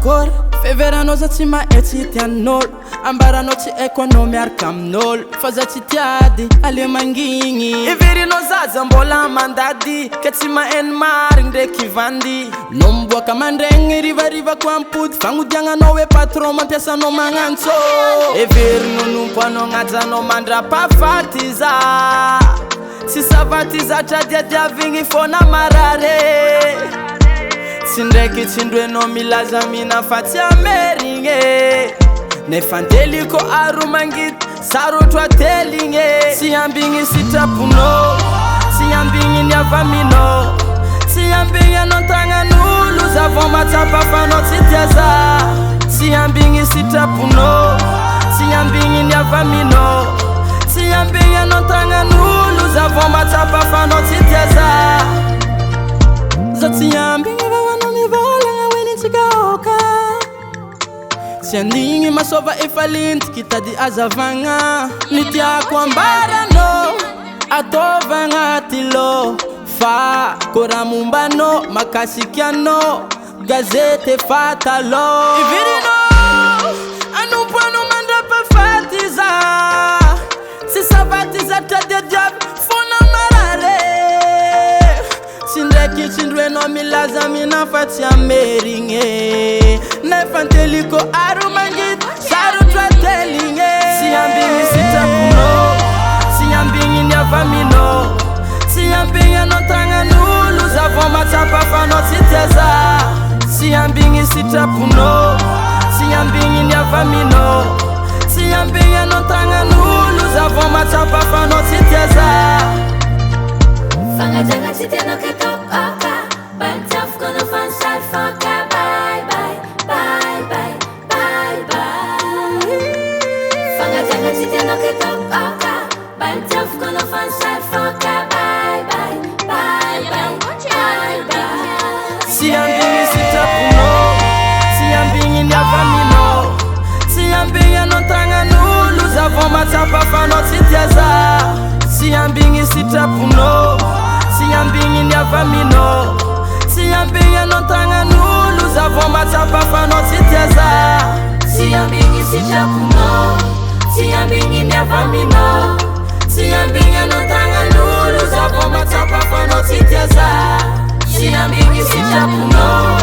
akory Feveranao za tsy mahay tsy tian'olo Ambaranao tsy haiko anao miaraka amin'olo Fa za tsy tiady ale mangigny Iverinao zaza mbola mandady Ka tsy maheno marigny ndraiky vandy No miboaka mandregny rivarivako ampody Fagnodiagnanao e patron mampiasanao magnantso Iverinao nompo anao gn'ajanao mandrapahafaty za Tsy savaty zatra diadiavigny fona marare Tsy ndraiky tsindroenao milaza mina fa tsy amerigne Nefa anteliko aro mangity sarotro ateligne Tsy ambigny sitraponao Tsy ambigny ny avaminao Tsy ambigny anao tagnan'olo Zavao matsapa fanao tsy tiaza Tsy ambigny sitraponao Tsy ambigny ny avaminao Tsy ambigny anao tagnan'olo Zavao matsapa fanao tsy tiaza Za tsy ambigny vavanao mivolagna hoeny tsikaoka Tsy andigny masova efa lintiky tady azavagna Ny tiako ambaranao Ataovagna tylo Fa kora mombanao makasiky anao Gazety efa talo Iverinao Anompo anao mandrapahafaty za Tsy savaty zatra diadiavy fona marare Tsy ndraiky tsindroenao milaza mina fa tsy amerigne Nefa anteliko aro mangity sarotro ateligne Tsy ambigny sitraponao Tsy ambigny ny avaminao Tsy ambigny anao tagnan'olo Zavao matsapa fanao tsy tiaza Tsy ambigny sitraponao Tsy ambigny ny avaminao Tsy ambigny anao tagnan'olo Zavao matsapa fanao tsy tiaza Fangajangan tsy tianao ketok oka Bantafko no fansary foka Bye bye, bye bye, bye bye Fangajangan tsy tianao ketok oka Bantafko no fansary foka Bye bye, bye bye, bye bye Tsy ambigny sitraponao Tsy ambigny ny avaminao Tsy ambigny anao tagnan'olo Zavao matsapa fanao tsy tiaza Tsy ambigny sitraponao Tsy ambigny ny avaminao Tsy ambigny anao tagnan'olo Zavao matsapa fanao tsy tiaza Tsy ambigny sitraponao Tsy ambigny ny avaminao Tsy ambigny anao tagnan'olo Zavao matsapa fanao tsy tiaza Tsy ambigny sitraponao